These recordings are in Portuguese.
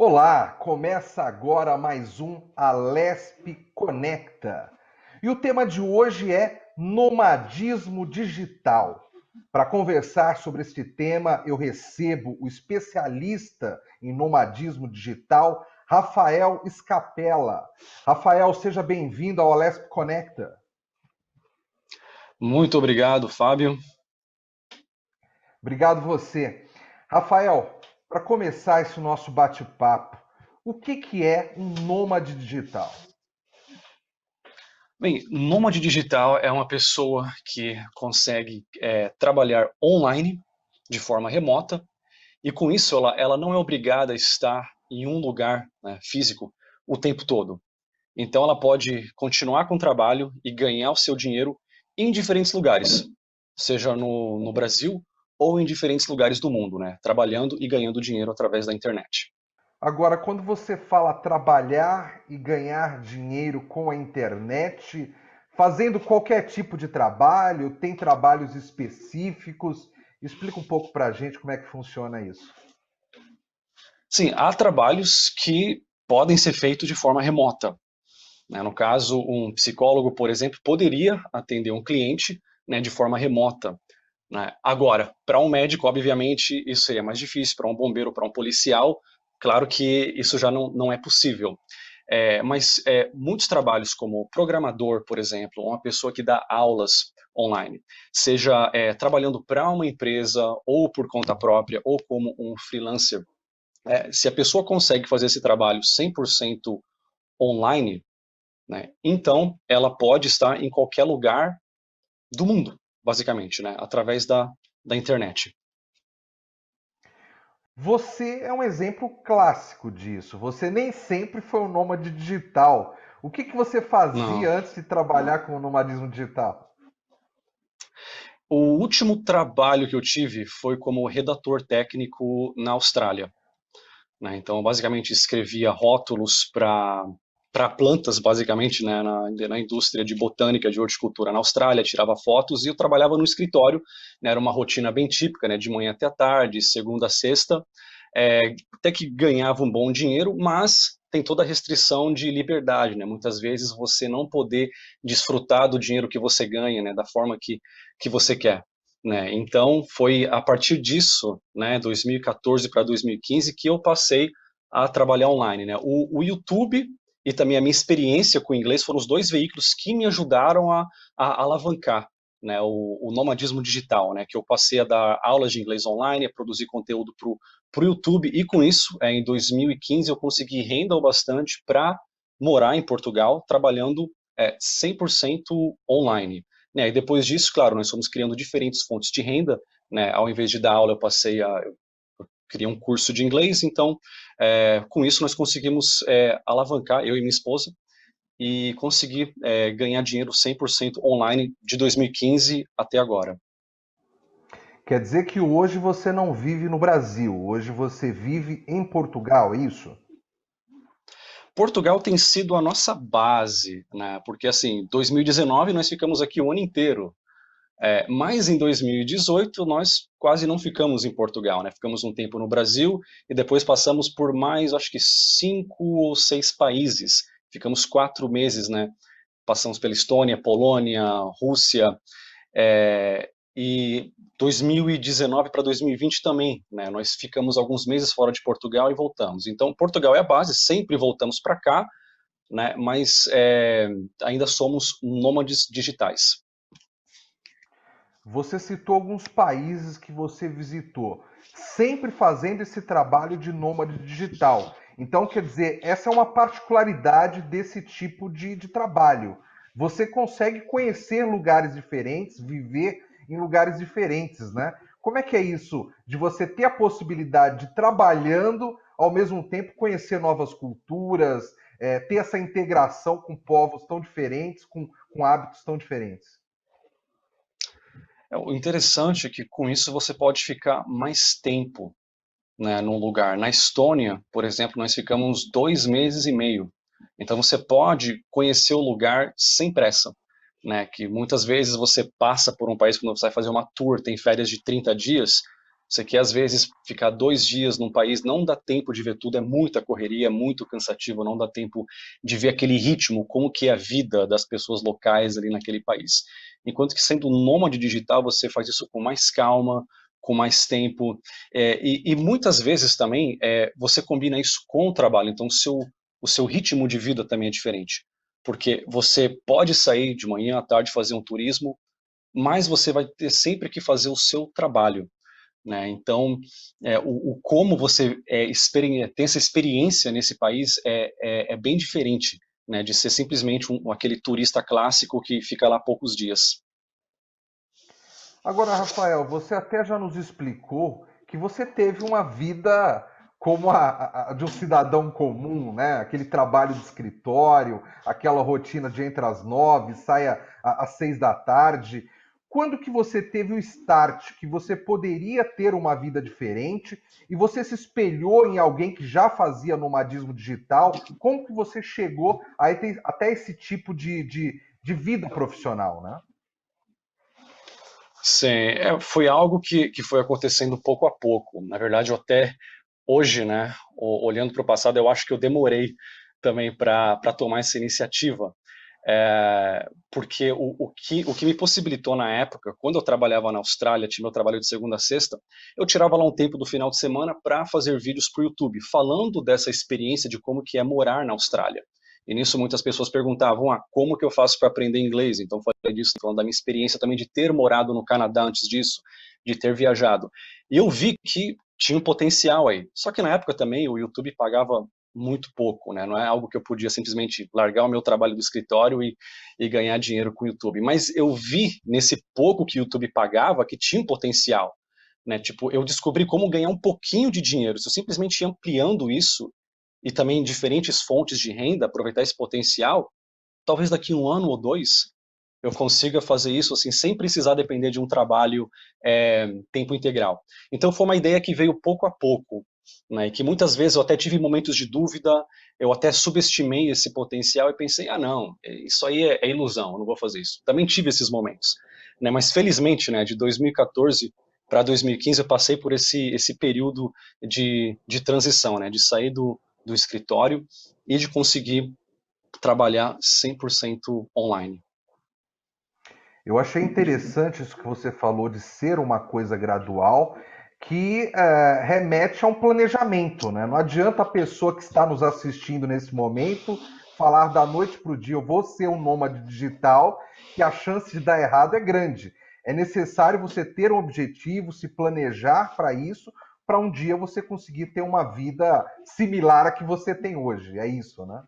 Olá, começa agora mais um Alesp Conecta. E o tema de hoje é nomadismo digital. Para conversar sobre este tema, eu recebo o especialista em nomadismo digital, Rafael Scapella. Rafael, seja bem-vindo ao Alesp Conecta. Muito obrigado, Fábio. Obrigado você. Rafael, para começar esse nosso bate-papo, o que é um nômade digital? Bem, nômade digital é uma pessoa que consegue trabalhar online de forma remota e com isso ela não é obrigada a estar em um lugar, né, físico o tempo todo. Então ela pode continuar com o trabalho e ganhar o seu dinheiro em diferentes lugares, seja no Brasil ou em diferentes lugares do mundo, né, trabalhando e ganhando dinheiro através da internet. Agora, quando você fala trabalhar e ganhar dinheiro com a internet, fazendo qualquer tipo de trabalho, tem trabalhos específicos? Explica um pouco para a gente como é que funciona isso. Sim, há trabalhos que podem ser feitos de forma remota, né? No caso, um psicólogo, por exemplo, poderia atender um cliente, né, de forma remota, né? Agora, para um médico, obviamente, isso seria mais difícil, para um bombeiro, para um policial, claro que isso já não é possível. Mas muitos trabalhos como programador, por exemplo, uma pessoa que dá aulas online, seja trabalhando para uma empresa ou por conta própria ou como um freelancer, se a pessoa consegue fazer esse trabalho 100% online, né, então ela pode estar em qualquer lugar do mundo, basicamente, né, através da internet. Você é um exemplo clássico disso. Você nem sempre foi um nômade digital. O que você Não. fazia antes de trabalhar com o nomadismo digital? O último trabalho que eu tive foi como redator técnico na Austrália, né? Então, basicamente, escrevia rótulos para plantas, basicamente, né, na indústria de botânica, de horticultura na Austrália, tirava fotos e eu trabalhava no escritório, né, era uma rotina bem típica, né, de manhã até a tarde, segunda a sexta, até que ganhava um bom dinheiro, mas tem toda a restrição de liberdade, né? Muitas vezes você não poder desfrutar do dinheiro que você ganha, né, da forma que você quer. Né? Então, foi a partir disso, né, 2014 para 2015, que eu passei a trabalhar online. Né? O YouTube e também a minha experiência com o inglês foram os dois veículos que me ajudaram a alavancar, né, o nomadismo digital, né, que eu passei a dar aulas de inglês online, a produzir conteúdo para o YouTube, e com isso, em 2015, eu consegui renda o bastante para morar em Portugal, trabalhando 100% online. Né? E depois disso, claro, nós fomos criando diferentes fontes de renda, né? Ao invés de dar aula, eu criei um curso de inglês, então, com isso nós conseguimos alavancar, eu e minha esposa, e conseguir ganhar dinheiro 100% online de 2015 até agora. Quer dizer que hoje você não vive no Brasil, hoje você vive em Portugal, é isso? Portugal tem sido a nossa base, né? Porque assim, 2019 nós ficamos aqui o ano inteiro. Mas em 2018 nós quase não ficamos em Portugal, né? Ficamos um tempo no Brasil e depois passamos por mais, acho que 5 ou 6 países. Ficamos 4 meses, né? Passamos pela Estônia, Polônia, Rússia, e 2019 para 2020 também, né? Nós ficamos alguns meses fora de Portugal e voltamos. Então, Portugal é a base, sempre voltamos para cá, né? Mas ainda somos nômades digitais. Você citou alguns países que você visitou, sempre fazendo esse trabalho de nômade digital. Então, quer dizer, essa é uma particularidade desse tipo de trabalho. Você consegue conhecer lugares diferentes, viver em lugares diferentes, né? Como é que é isso de você ter a possibilidade de trabalhando, ao mesmo tempo conhecer novas culturas, ter essa integração com povos tão diferentes, com hábitos tão diferentes? O interessante é que com isso você pode ficar mais tempo, né, num lugar. Na Estônia, por exemplo, nós ficamos 2 meses e meio. Então você pode conhecer o lugar sem pressa, né? Que muitas vezes você passa por um país quando você vai fazer uma tour, tem férias de 30 dias. Você quer, às vezes, ficar 2 dias num país, não dá tempo de ver tudo, é muita correria, é muito cansativo, não dá tempo de ver aquele ritmo, como que é a vida das pessoas locais ali naquele país. Enquanto que sendo um nômade digital, você faz isso com mais calma, com mais tempo, e muitas vezes também você combina isso com o trabalho, então o seu ritmo de vida também é diferente, porque você pode sair de manhã à tarde fazer um turismo, mas você vai ter sempre que fazer o seu trabalho, né? Então, o como você tem essa experiência nesse país é bem diferente, né, de ser simplesmente aquele turista clássico que fica lá poucos dias. Agora, Rafael, você até já nos explicou que você teve uma vida como a de um cidadão comum, né? Aquele trabalho de escritório, aquela rotina de entre as 9, saia às 6 da tarde. Quando que você teve o start que você poderia ter uma vida diferente e você se espelhou em alguém que já fazia nomadismo digital? Como que você chegou até esse tipo de vida profissional, né? Sim, foi algo que foi acontecendo pouco a pouco. Na verdade, eu até hoje, né, olhando para o passado, eu acho que eu demorei também para tomar essa iniciativa. Porque o que me possibilitou na época, quando eu trabalhava na Austrália, tinha meu trabalho de segunda a sexta, eu tirava lá um tempo do final de semana para fazer vídeos para o YouTube, falando dessa experiência de como que é morar na Austrália. E nisso muitas pessoas perguntavam, como que eu faço para aprender inglês? Então falei disso, falando da minha experiência também de ter morado no Canadá antes disso, de ter viajado. E eu vi que tinha um potencial aí. Só que na época também o YouTube pagava muito pouco, né? Não é algo que eu podia simplesmente largar o meu trabalho do escritório e ganhar dinheiro com o YouTube. Mas eu vi nesse pouco que o YouTube pagava que tinha um potencial, né? Tipo, eu descobri como ganhar um pouquinho de dinheiro. Se eu simplesmente ir ampliando isso e também diferentes fontes de renda, aproveitar esse potencial, talvez daqui 1 ano ou 2 eu consiga fazer isso assim sem precisar depender de um trabalho tempo integral. Então foi uma ideia que veio pouco a pouco, né? E que muitas vezes eu até tive momentos de dúvida, eu até subestimei esse potencial e pensei, não, isso aí é ilusão, eu não vou fazer isso. Também tive esses momentos, né? Mas felizmente, né, de 2014 para 2015 eu passei por esse período de transição, né? De sair do escritório e de conseguir trabalhar 100% online. Eu achei interessante isso que você falou de ser uma coisa gradual, que remete a um planejamento, né? Não adianta a pessoa que está nos assistindo nesse momento falar da noite para o dia, eu vou ser um nômade digital, que a chance de dar errado é grande. É necessário você ter um objetivo, se planejar para isso, para um dia você conseguir ter uma vida similar à que você tem hoje. É isso, né?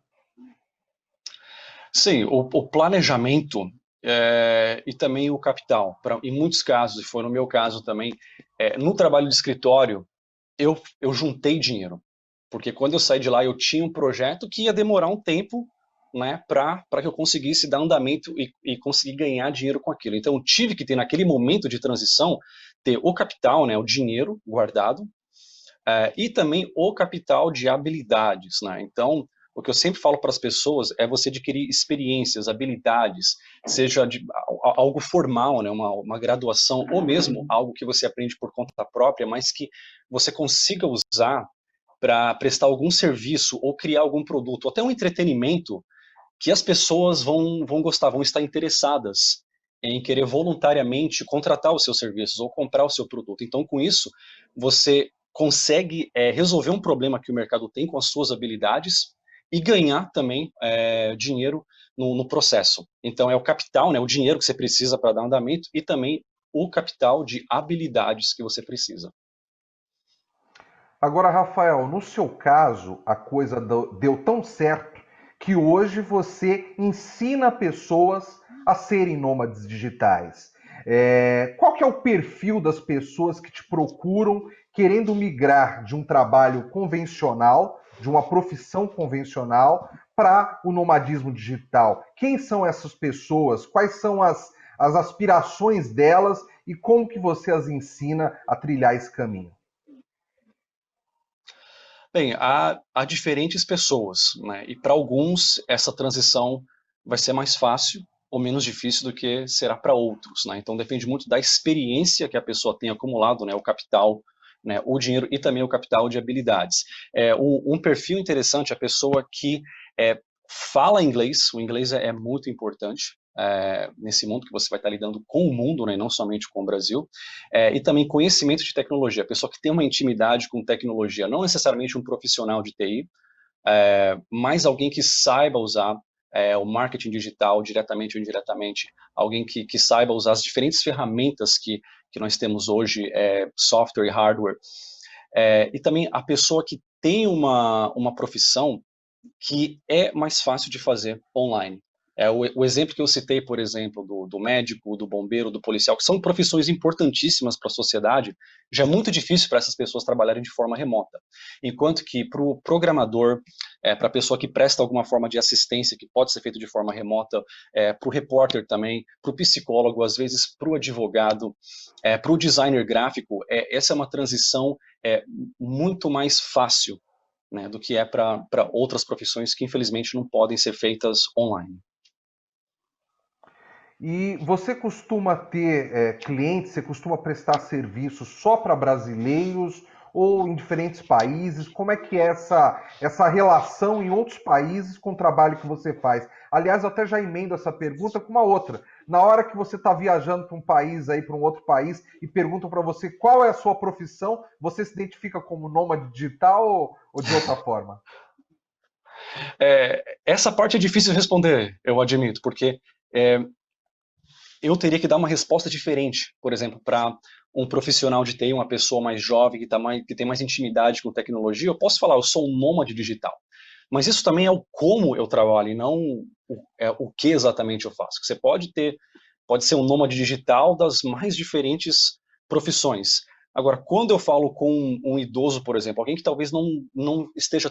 Sim, o planejamento e também o capital. Em muitos casos, e foi no meu caso também, no trabalho de escritório, eu juntei dinheiro. Porque quando eu saí de lá, eu tinha um projeto que ia demorar um tempo, né, para que eu conseguisse dar andamento e conseguir ganhar dinheiro com aquilo. Então, eu tive que ter, naquele momento de transição, ter o capital, né, o dinheiro guardado, e também o capital de habilidades, né? Então, o que eu sempre falo para as pessoas é você adquirir experiências, habilidades, seja algo formal, né, uma graduação, ou mesmo algo que você aprende por conta própria, mas que você consiga usar para prestar algum serviço ou criar algum produto, ou até um entretenimento que as pessoas vão gostar, vão estar interessadas em querer voluntariamente contratar os seus serviços ou comprar o seu produto. Então, com isso, você consegue resolver um problema que o mercado tem com as suas habilidades e ganhar também dinheiro no processo. Então, é o capital, né, o dinheiro que você precisa para dar andamento e também o capital de habilidades que você precisa. Agora, Rafael, no seu caso, a coisa deu tão certo que hoje você ensina pessoas a serem nômades digitais. Qual que é o perfil das pessoas que te procuram querendo migrar de um trabalho convencional, de uma profissão convencional, para o nomadismo digital? Quem são essas pessoas? Quais são as aspirações delas e como que você as ensina a trilhar esse caminho? Bem, há diferentes pessoas, né? E para alguns essa transição vai ser mais fácil ou menos difícil do que será para outros, né? Então depende muito da experiência que a pessoa tem acumulado, né? O capital né, o dinheiro e também o capital de habilidades. Um perfil interessante é a pessoa que fala inglês, o inglês é muito importante, nesse mundo que você vai estar lidando com o mundo, né, não somente com o Brasil, e também conhecimento de tecnologia, a pessoa que tem uma intimidade com tecnologia, não necessariamente um profissional de TI, mas alguém que saiba usar o marketing digital diretamente ou indiretamente, alguém que saiba usar as diferentes ferramentas que nós temos hoje, software e hardware, e também a pessoa que tem uma profissão que é mais fácil de fazer online. O exemplo que eu citei, por exemplo, do médico, do bombeiro, do policial, que são profissões importantíssimas para a sociedade, já é muito difícil para essas pessoas trabalharem de forma remota. Enquanto que para o programador, para a pessoa que presta alguma forma de assistência, que pode ser feito de forma remota, para o repórter também, para o psicólogo, às vezes para o advogado, para o designer gráfico, essa é uma transição muito mais fácil, né, do que para outras profissões que infelizmente não podem ser feitas online. E você costuma ter clientes, você costuma prestar serviços só para brasileiros ou em diferentes países? Como é que é essa relação em outros países com o trabalho que você faz? Aliás, eu até já emendo essa pergunta com uma outra. Na hora que você está viajando para um país, aí para um outro país, e perguntam para você qual é a sua profissão, você se identifica como nômade digital ou de outra forma? Essa parte é difícil de responder, eu admito, porque é, eu teria que dar uma resposta diferente, por exemplo, para um profissional de TI, uma pessoa mais jovem, que tem mais intimidade com tecnologia, eu posso falar, eu sou um nômade digital. Mas isso também é o como eu trabalho, e não o que exatamente eu faço. Você pode ser um nômade digital das mais diferentes profissões. Agora, quando eu falo com um idoso, por exemplo, alguém que talvez não esteja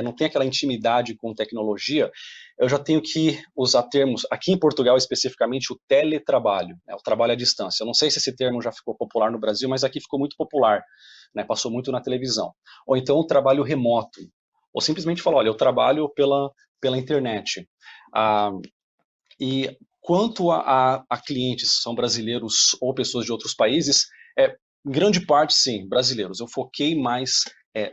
não tenha aquela intimidade com tecnologia, eu já tenho que usar termos, aqui em Portugal especificamente, o teletrabalho, né, o trabalho à distância. Eu não sei se esse termo já ficou popular no Brasil, mas aqui ficou muito popular, né, passou muito na televisão. Ou então o trabalho remoto, ou simplesmente falar, olha, eu trabalho pela internet. E quanto a clientes, são brasileiros ou pessoas de outros países, grande parte, sim, brasileiros. Eu foquei mais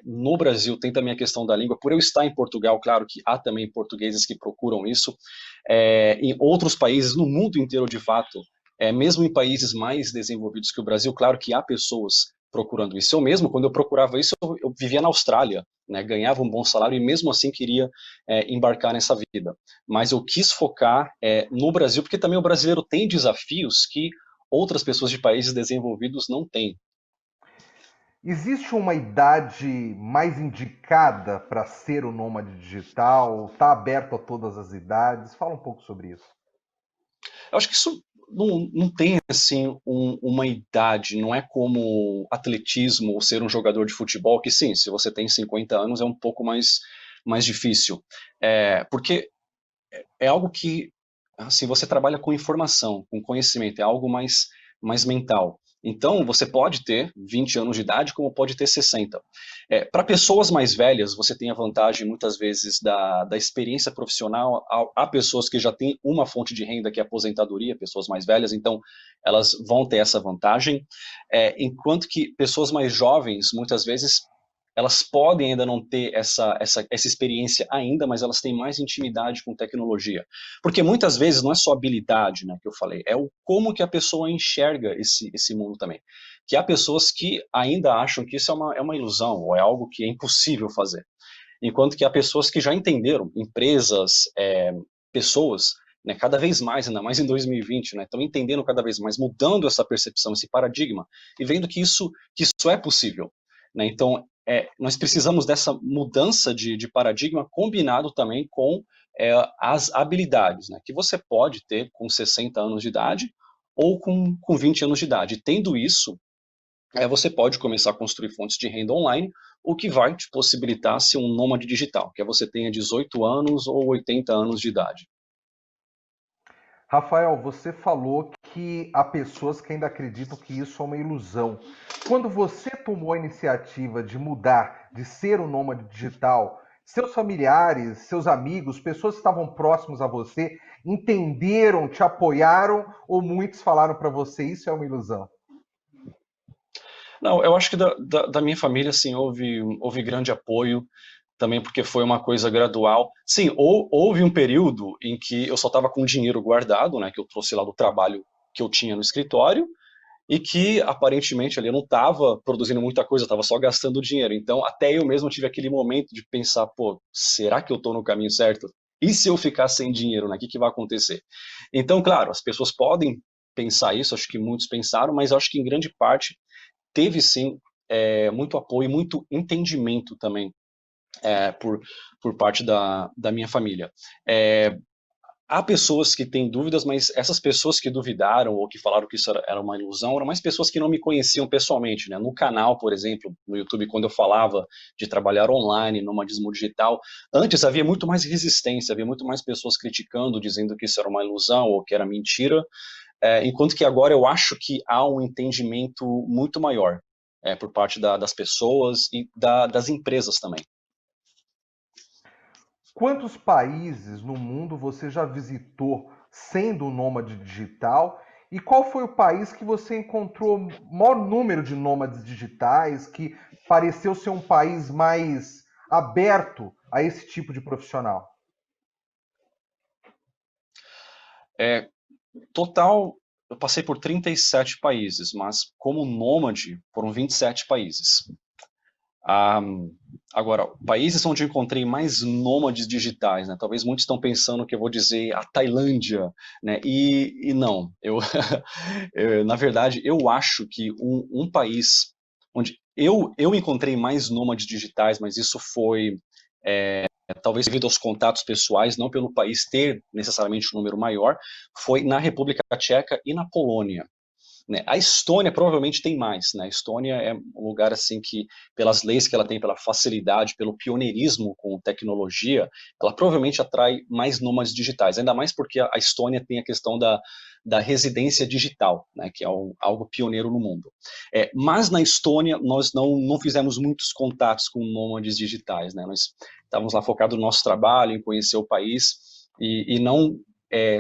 no Brasil, tem também a questão da língua. Por eu estar em Portugal, claro que há também portugueses que procuram isso. Em outros países, no mundo inteiro, de fato, mesmo em países mais desenvolvidos que o Brasil, claro que há pessoas procurando isso. Eu mesmo, quando eu procurava isso, eu vivia na Austrália, né, ganhava um bom salário e mesmo assim queria embarcar nessa vida. Mas eu quis focar no Brasil, porque também o brasileiro tem desafios que outras pessoas de países desenvolvidos não têm. Existe uma idade mais indicada para ser o nômade digital? Está aberto a todas as idades? Fala um pouco sobre isso. Eu acho que isso não tem assim uma idade, não é como atletismo ou ser um jogador de futebol, que sim, se você tem 50 anos é um pouco mais difícil. Porque é algo que assim, você trabalha com informação, com conhecimento, é algo mais mental. Então, você pode ter 20 anos de idade, como pode ter 60. Para pessoas mais velhas, você tem a vantagem, muitas vezes, da experiência profissional. Há pessoas que já têm uma fonte de renda, que é a aposentadoria, pessoas mais velhas, então elas vão ter essa vantagem. Enquanto que pessoas mais jovens, muitas vezes, elas podem ainda não ter essa experiência ainda, mas elas têm mais intimidade com tecnologia. Porque muitas vezes não é só habilidade, né, que eu falei, é o como que a pessoa enxerga esse mundo também. Que há pessoas que ainda acham que isso é uma ilusão, ou é algo que é impossível fazer. Enquanto que há pessoas que já entenderam, empresas, pessoas, né, cada vez mais, ainda mais em 2020, né, estão entendendo cada vez mais, mudando essa percepção, esse paradigma, e vendo que isso é possível. Né? Então, nós precisamos dessa mudança de paradigma combinado também com as habilidades, né, que você pode ter com 60 anos de idade ou com 20 anos de idade. Tendo isso, você pode começar a construir fontes de renda online, o que vai te possibilitar ser um nômade digital, que é você tenha 18 anos ou 80 anos de idade. Rafael, você falou que há pessoas que ainda acreditam que isso é uma ilusão. Quando você tomou a iniciativa de mudar, de ser um nômade digital, seus familiares, seus amigos, pessoas que estavam próximos a você, entenderam, te apoiaram ou muitos falaram para você isso é uma ilusão? Não, eu acho que da minha família, assim, houve grande apoio, também porque foi uma coisa gradual. Sim, houve um período em que eu só estava com dinheiro guardado, né, que eu trouxe lá do trabalho que eu tinha no escritório, e que aparentemente ali eu não estava produzindo muita coisa, estava só gastando dinheiro. Então, até eu mesmo tive aquele momento de pensar, pô, será que eu estou no caminho certo? E se eu ficar sem dinheiro, né? O que que vai acontecer? Então, claro, as pessoas podem pensar isso, acho que muitos pensaram, mas acho que em grande parte teve sim muito apoio, muito entendimento também por parte da minha família. É, há pessoas que têm dúvidas, mas essas pessoas que duvidaram ou que falaram que isso era uma ilusão, eram mais pessoas que não me conheciam pessoalmente, né? No canal, por exemplo, no YouTube, quando eu falava de trabalhar online, nomadismo digital, antes havia muito mais resistência, havia muito mais pessoas criticando, dizendo que isso era uma ilusão ou que era mentira, enquanto que agora eu acho que há um entendimento muito maior por parte das pessoas e das empresas também. Quantos países no mundo você já visitou sendo um nômade digital? E qual foi o país que você encontrou o maior número de nômades digitais, que pareceu ser um país mais aberto a esse tipo de profissional? É, Total, eu passei por 37 países, mas como nômade foram 27 países. Ah, agora, países onde eu encontrei mais nômades digitais, né? Talvez muitos estão pensando que eu vou dizer a Tailândia, né? E não, na verdade, eu acho que um país onde eu encontrei mais nômades digitais, mas isso foi talvez devido aos contatos pessoais, não pelo país ter necessariamente um número maior, foi na República Tcheca e na Polônia. Né? A Estônia provavelmente tem mais, né? A Estônia é um lugar assim que, pelas leis que ela tem, pela facilidade, pelo pioneirismo com tecnologia, ela provavelmente atrai mais nômades digitais, ainda mais porque a Estônia tem a questão da residência digital, né? Que é algo pioneiro no mundo. Mas na Estônia nós não fizemos muitos contatos com nômades digitais, né? Nós estávamos lá focados no nosso trabalho, em conhecer o país e não é,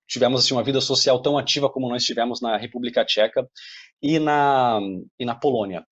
tivemos assim, uma vida social tão ativa como nós tivemos na República Tcheca e na Polônia.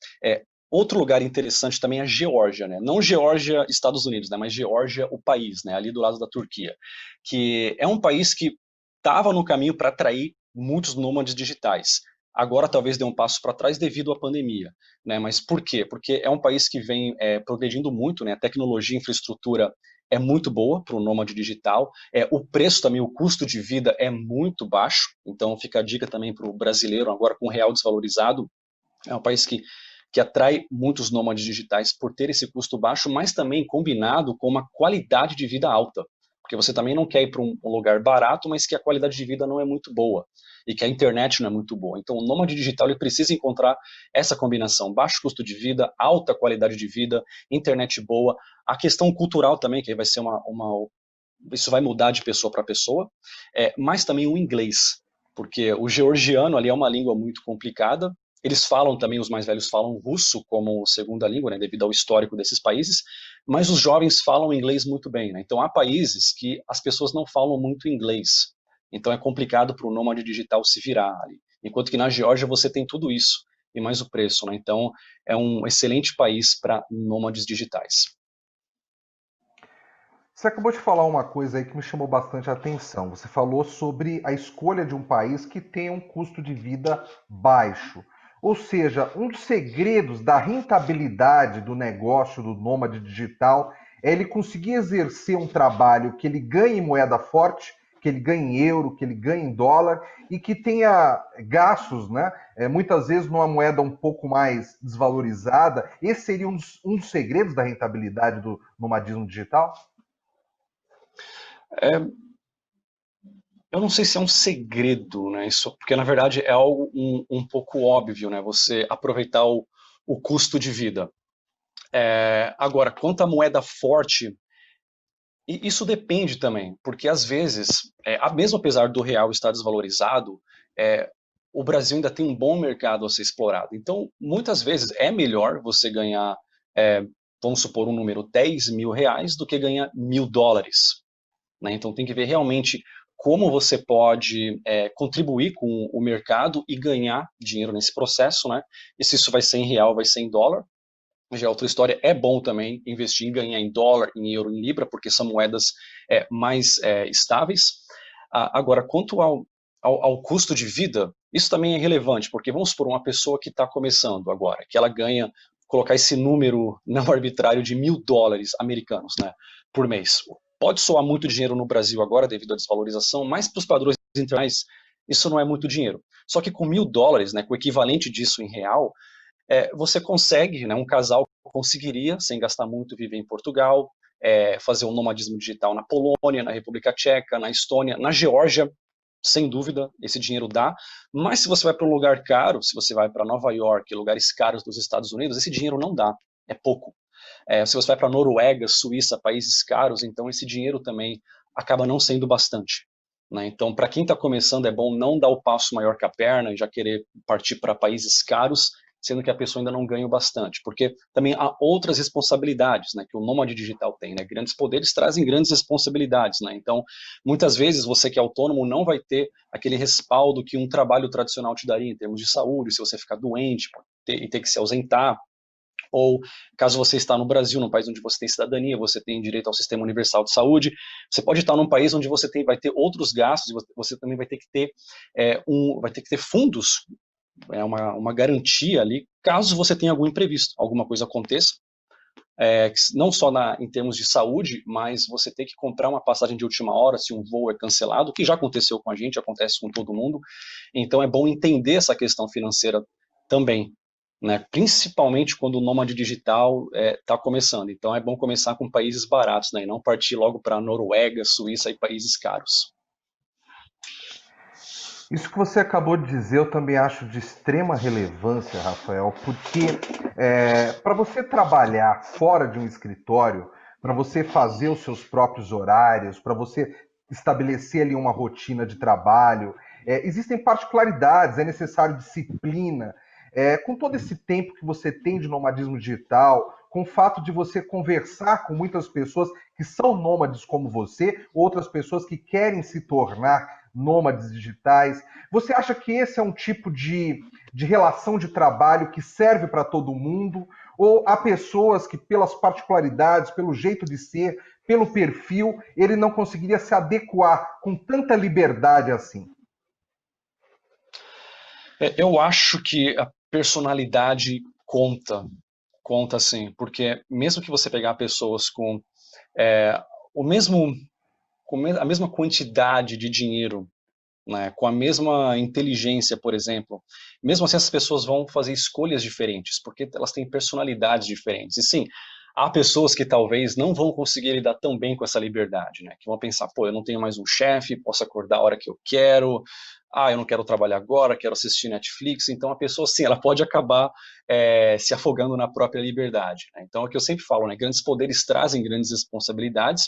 Outro lugar interessante também é a Geórgia, né? Não Geórgia, Estados Unidos, né? Mas Geórgia, o país, né? Ali do lado da Turquia, que é um país que estava no caminho para atrair muitos nômades digitais. Agora talvez dê um passo para trás devido à pandemia, né? Mas por quê? Porque é um país que vem progredindo muito, né? A tecnologia, infraestrutura é muito boa para o nômade digital. O preço também, o custo de vida é muito baixo. Então fica a dica também para o brasileiro agora com o real desvalorizado. É um país que atrai muitos nômades digitais por ter esse custo baixo, mas também combinado com uma qualidade de vida alta. Porque você também não quer ir para um lugar barato, mas que a qualidade de vida não é muito boa e que a internet não é muito boa. Então, o nômade digital ele precisa encontrar essa combinação: baixo custo de vida, alta qualidade de vida, internet boa. A questão cultural também, que vai ser isso vai mudar de pessoa para pessoa, mas também o inglês, porque o georgiano ali é uma língua muito complicada. Eles falam também, os mais velhos falam russo como segunda língua, né, devido ao histórico desses países, mas os jovens falam inglês muito bem, né? Então há países que as pessoas não falam muito inglês, então é complicado para o nômade digital se virar ali. Enquanto que na Geórgia você tem tudo isso e mais o preço, né? Então é um excelente país para nômades digitais. Você acabou de falar uma coisa aí que me chamou bastante a atenção. Você falou sobre a escolha de um país que tem um custo de vida baixo. Ou seja, um dos segredos da rentabilidade do negócio do nômade digital é ele conseguir exercer um trabalho que ele ganhe em moeda forte, que ele ganhe em euro, que ele ganhe em dólar e que tenha gastos, né? Muitas vezes numa moeda um pouco mais desvalorizada. Esse seria um dos segredos da rentabilidade do nomadismo digital? É, eu não sei se é um segredo, né? Isso, porque na verdade é algo um pouco óbvio, né? Você aproveitar o custo de vida. Agora, quanto à moeda forte, isso depende também, porque às vezes, mesmo apesar do real estar desvalorizado, o Brasil ainda tem um bom mercado a ser explorado. Então, muitas vezes é melhor você ganhar, vamos supor um número, R$ 10 mil, do que ganhar US$ 1.000. Né? Então tem que ver realmente como você pode contribuir com o mercado e ganhar dinheiro nesse processo, né? E se isso vai ser em real, vai ser em dólar. Já é outra história, é bom também investir em ganhar em dólar, em euro, em libra, porque são moedas mais estáveis. Agora, quanto ao custo de vida, isso também é relevante, porque vamos supor uma pessoa que está começando agora, que ela ganha, colocar esse número não arbitrário de $1.000 americanos, né, por mês. Pode soar muito dinheiro no Brasil agora, devido à desvalorização, mas para os padrões internacionais, isso não é muito dinheiro. Só que com $1.000, né, com o equivalente disso em real, você consegue, né, um casal conseguiria, sem gastar muito, viver em Portugal, fazer um nomadismo digital na Polônia, na República Tcheca, na Estônia, na Geórgia, sem dúvida, esse dinheiro dá, mas se você vai para um lugar caro, se você vai para Nova York, lugares caros dos Estados Unidos, esse dinheiro não dá, é pouco. Se você vai para Noruega, Suíça, países caros, então esse dinheiro também acaba não sendo bastante. Né? Então, para quem está começando, é bom não dar o passo maior que a perna e já querer partir para países caros, sendo que a pessoa ainda não ganha bastante, porque também há outras responsabilidades, né, que o nômade digital tem, né, grandes poderes trazem grandes responsabilidades, né, então, muitas vezes você que é autônomo não vai ter aquele respaldo que um trabalho tradicional te daria em termos de saúde, se você ficar doente e ter que se ausentar, ou caso você está no Brasil, num país onde você tem cidadania, você tem direito ao sistema universal de saúde, você pode estar num país onde você vai ter outros gastos, você também vai ter que ter fundos, uma garantia ali, caso você tenha algum imprevisto, alguma coisa aconteça, não só em termos de saúde, mas você ter que comprar uma passagem de última hora se um voo é cancelado, que já aconteceu com a gente, acontece com todo mundo, então é bom entender essa questão financeira também, né? Principalmente quando o nômade digital está começando, então é bom começar com países baratos, né? E não partir logo para Noruega, Suíça e países caros. Isso que você acabou de dizer, eu também acho de extrema relevância, Rafael, porque para você trabalhar fora de um escritório, para você fazer os seus próprios horários, para você estabelecer ali uma rotina de trabalho, existem particularidades, é necessário disciplina. Com todo esse tempo que você tem de nomadismo digital, com o fato de você conversar com muitas pessoas que são nômades como você, outras pessoas que querem se tornar nômades digitais. Você acha que esse é um tipo de relação de trabalho que serve para todo mundo? Ou há pessoas que, pelas particularidades, pelo jeito de ser, pelo perfil, ele não conseguiria se adequar com tanta liberdade assim? Eu acho que a personalidade conta sim, porque mesmo que você pegar pessoas com o mesmo, a mesma quantidade de dinheiro, né, com a mesma inteligência, por exemplo, mesmo assim essas pessoas vão fazer escolhas diferentes, porque elas têm personalidades diferentes. E sim, há pessoas que talvez não vão conseguir lidar tão bem com essa liberdade, né, que vão pensar, pô, eu não tenho mais um chefe, posso acordar a hora que eu quero, eu não quero trabalhar agora, quero assistir Netflix. Então a pessoa, sim, ela pode acabar se afogando na própria liberdade. Né? Então é o que eu sempre falo, né, grandes poderes trazem grandes responsabilidades,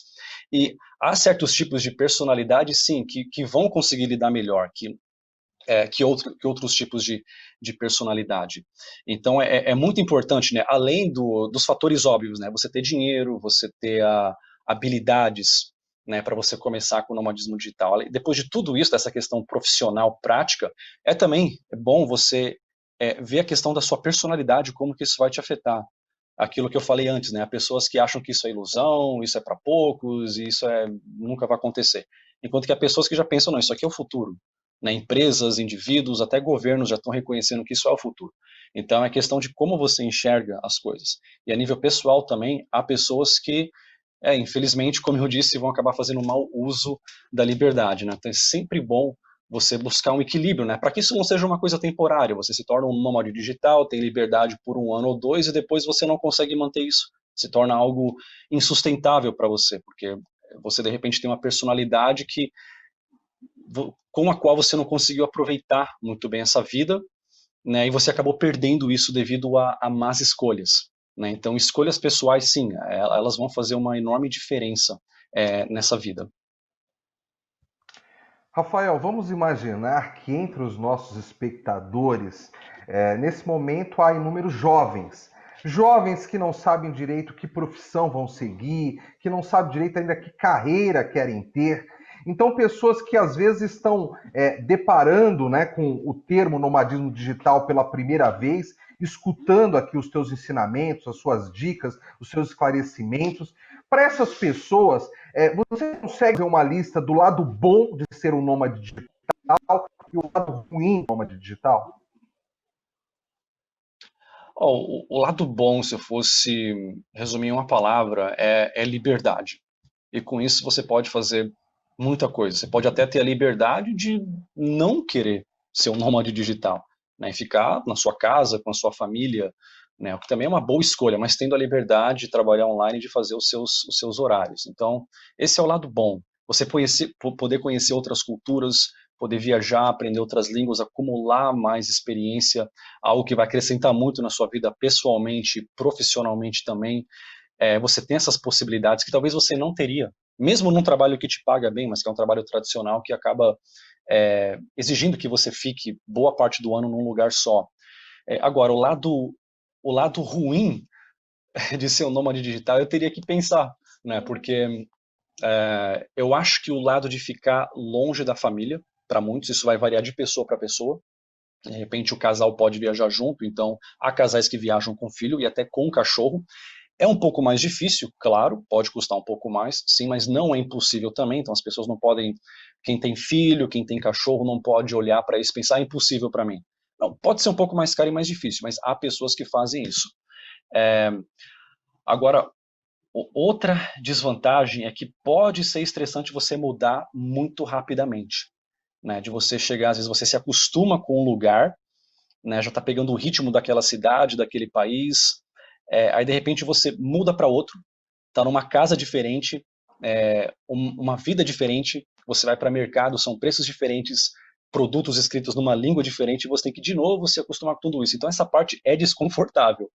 e há certos tipos de personalidade, sim, que vão conseguir lidar melhor que outros tipos de personalidade. Então, é muito importante, né, além dos fatores óbvios, né, você ter dinheiro, você ter habilidades, né, para você começar com o nomadismo digital. Depois de tudo isso, dessa questão profissional, prática, também bom você ver a questão da sua personalidade, como que isso vai te afetar. Aquilo que eu falei antes, né? Há pessoas que acham que isso é ilusão, isso é para poucos, e isso nunca vai acontecer. Enquanto que há pessoas que já pensam, não, isso aqui é o futuro. Né? Empresas, indivíduos, até governos já estão reconhecendo que isso é o futuro. Então é questão de como você enxerga as coisas. E a nível pessoal também, há pessoas que, infelizmente, como eu disse, vão acabar fazendo mau uso da liberdade. Né? Então é sempre bom você buscar um equilíbrio, né? Para que isso não seja uma coisa temporária, você se torna um nômade digital, tem liberdade por 1 ano ou 2 e depois você não consegue manter isso, se torna algo insustentável para você, porque você de repente tem uma personalidade com a qual você não conseguiu aproveitar muito bem essa vida, né? E você acabou perdendo isso devido a más escolhas, né? Então escolhas pessoais, sim, elas vão fazer uma enorme diferença nessa vida. Rafael, vamos imaginar que entre os nossos espectadores, nesse momento, há inúmeros jovens. Jovens que não sabem direito que profissão vão seguir, que não sabem direito ainda que carreira querem ter. Então, pessoas que às vezes estão deparando, né, com o termo nomadismo digital pela primeira vez, escutando aqui os teus ensinamentos, as suas dicas, os seus esclarecimentos. Para essas pessoas, você consegue ver uma lista do lado bom de ser um nômade digital e o lado ruim do nômade digital? O lado bom, se eu fosse resumir em uma palavra, é liberdade. E com isso você pode fazer muita coisa. Você pode até ter a liberdade de não querer ser um nômade digital, né? E ficar na sua casa, com a sua família, né? O que também é uma boa escolha, mas tendo a liberdade de trabalhar online e de fazer os seus horários. Então, esse é o lado bom. Você poder conhecer outras culturas, poder viajar, aprender outras línguas, acumular mais experiência, algo que vai acrescentar muito na sua vida pessoalmente, profissionalmente também. Você tem essas possibilidades que talvez você não teria, mesmo num trabalho que te paga bem, mas que é um trabalho tradicional que acaba exigindo que você fique boa parte do ano num lugar só. Agora, o lado ruim de ser um nômade digital, eu teria que pensar, né? Porque eu acho que o lado de ficar longe da família, para muitos, isso vai variar de pessoa para pessoa. De repente, o casal pode viajar junto, então há casais que viajam com filho e até com cachorro. É um pouco mais difícil, claro, pode custar um pouco mais, sim, mas não é impossível também. Então as pessoas não podem, quem tem filho, quem tem cachorro, não pode olhar para isso e pensar, é impossível para mim. Não, pode ser um pouco mais caro e mais difícil, mas há pessoas que fazem isso. Agora, outra desvantagem é que pode ser estressante você mudar muito rapidamente, né? De você chegar, às vezes você se acostuma com um lugar, né? Já está pegando o ritmo daquela cidade, daquele país, aí de repente você muda para outro, está numa casa diferente, uma vida diferente, você vai para mercado, são preços diferentes, produtos escritos numa língua diferente, e você tem que de novo se acostumar com tudo isso. Então essa parte é desconfortável.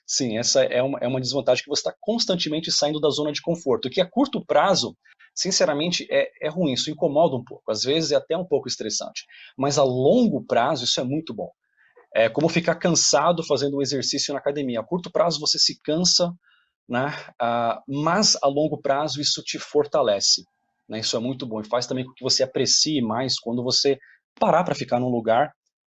Sim, essa é uma desvantagem que você está constantemente saindo da zona de conforto, que a curto prazo, sinceramente, é ruim, isso incomoda um pouco, às vezes é até um pouco estressante, mas a longo prazo isso é muito bom. É como ficar cansado fazendo um exercício na academia. A curto prazo você se cansa, né? Mas a longo prazo isso te fortalece, né? Isso é muito bom e faz também com que você aprecie mais quando você parar para ficar num lugar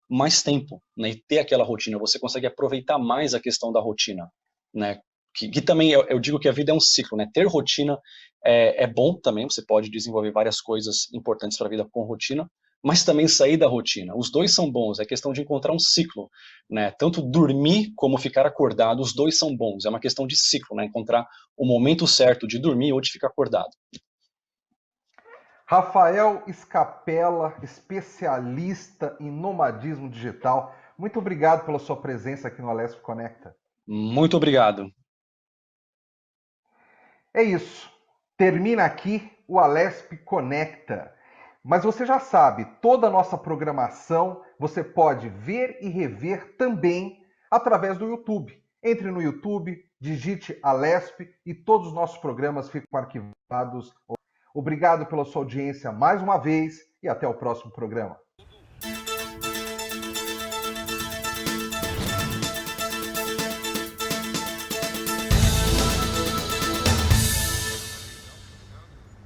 mais tempo, né? E ter aquela rotina. Você consegue aproveitar mais a questão da rotina, né? Que também eu digo que a vida é um ciclo, né? Ter rotina é bom também. Você pode desenvolver várias coisas importantes para a vida com rotina, mas também sair da rotina. Os dois são bons, é questão de encontrar um ciclo, né? Tanto dormir como ficar acordado, os dois são bons. É uma questão de ciclo, né? Encontrar o momento certo de dormir ou de ficar acordado. Rafael Scapella, especialista em nomadismo digital. Muito obrigado pela sua presença aqui no Alesp Conecta. Muito obrigado. É isso. Termina aqui o Alesp Conecta. Mas você já sabe, toda a nossa programação você pode ver e rever também através do YouTube. Entre no YouTube, digite Alesp e todos os nossos programas ficam arquivados. Obrigado pela sua audiência mais uma vez e até o próximo programa.